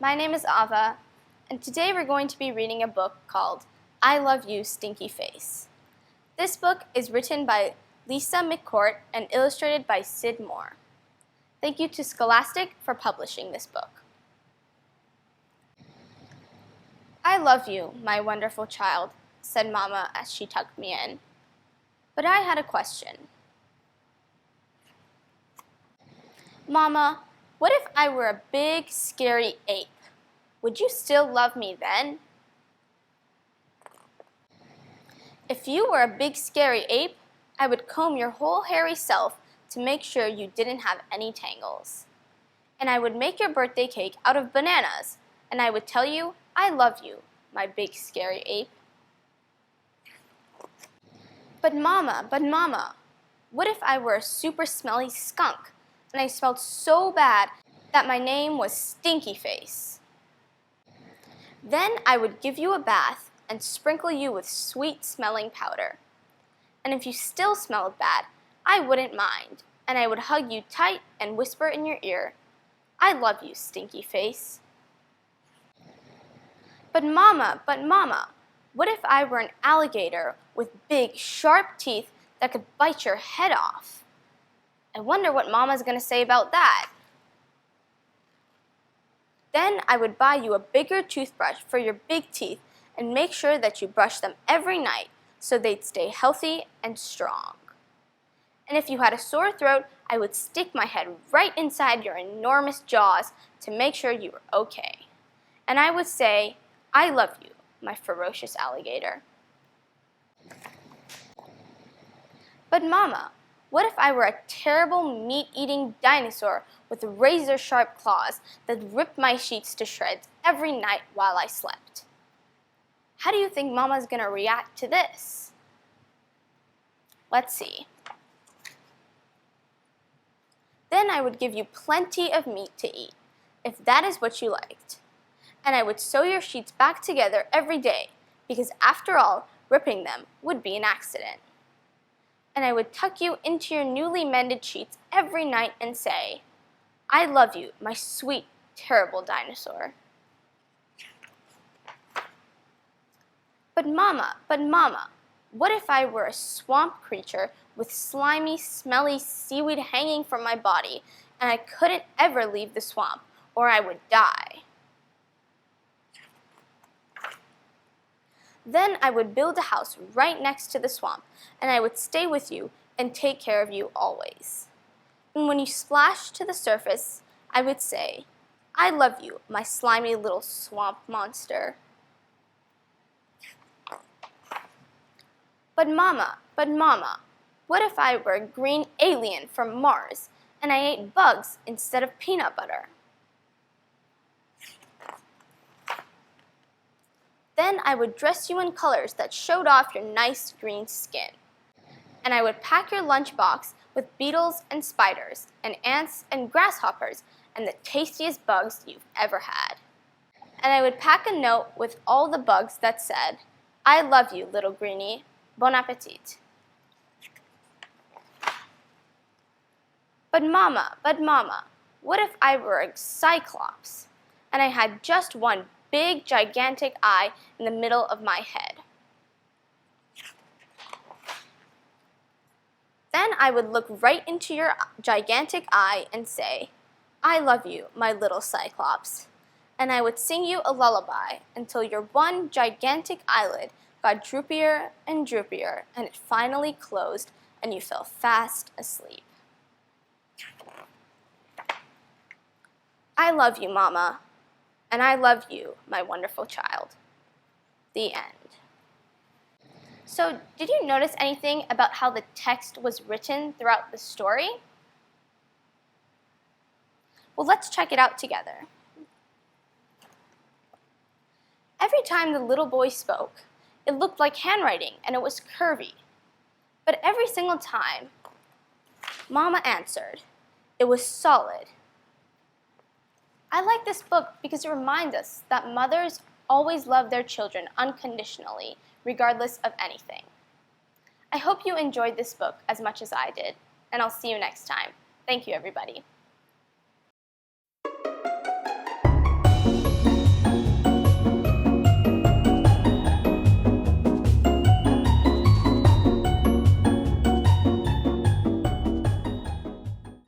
My name is Ava, and today we're going to be reading a book called I Love You, Stinky Face. This book is written by Lisa McCourt and illustrated by Sid Moore. Thank you to Scholastic for publishing this book. I love you, my wonderful child, said Mama as she tucked me in. But I had a question. Mama, what if I were a big, scary ape? Would you still love me then? If you were a big, scary ape, I would comb your whole hairy self to make sure you didn't have any tangles. And I would make your birthday cake out of bananas, and I would tell you, I love you, my big, scary ape. But Mama, what if I were a super smelly skunk, and I smelled so bad that my name was Stinky Face? Then I would give you a bath and sprinkle you with sweet-smelling powder. And if you still smelled bad, I wouldn't mind, and I would hug you tight and whisper in your ear, I love you, Stinky Face. But Mama, what if I were an alligator with big, sharp teeth that could bite your head off? I wonder what Mama's going to say about that. Then I would buy you a bigger toothbrush for your big teeth and make sure that you brush them every night so they'd stay healthy and strong. And if you had a sore throat, I would stick my head right inside your enormous jaws to make sure you were okay. And I would say, I love you, my ferocious alligator. But Mama, what if I were a terrible meat-eating dinosaur with razor-sharp claws that ripped my sheets to shreds every night while I slept? How do you think Mama's going to react to this? Let's see. Then I would give you plenty of meat to eat, if that is what you liked. And I would sew your sheets back together every day, because after all, ripping them would be an accident. And I would tuck you into your newly mended sheets every night and say, I love you, my sweet, terrible dinosaur. But Mama, what if I were a swamp creature with slimy, smelly seaweed hanging from my body, and I couldn't ever leave the swamp, or I would die? Then I would build a house right next to the swamp, and I would stay with you and take care of you always. And when you splashed to the surface, I would say, I love you, my slimy little swamp monster. But Mama, what if I were a green alien from Mars, and I ate bugs instead of peanut butter? Then I would dress you in colors that showed off your nice green skin. And I would pack your lunchbox with beetles and spiders and ants and grasshoppers and the tastiest bugs you've ever had. And I would pack a note with all the bugs that said, I love you, little greenie. Bon appetit. But Mama, what if I were a cyclops and I had just one big, gigantic eye in the middle of my head? Then I would look right into your gigantic eye and say, I love you, my little cyclops. And I would sing you a lullaby until your one gigantic eyelid got droopier and droopier, and it finally closed, and you fell fast asleep. I love you, Mama, and I love you, my wonderful child. The end. So, did you notice anything about how the text was written throughout the story? Well, let's check it out together. Every time the little boy spoke, it looked like handwriting and it was curvy. But every single time, Mama answered, it was solid. I like this book because it reminds us that mothers always love their children unconditionally, regardless of anything. I hope you enjoyed this book as much as I did, and I'll see you next time. Thank you, everybody.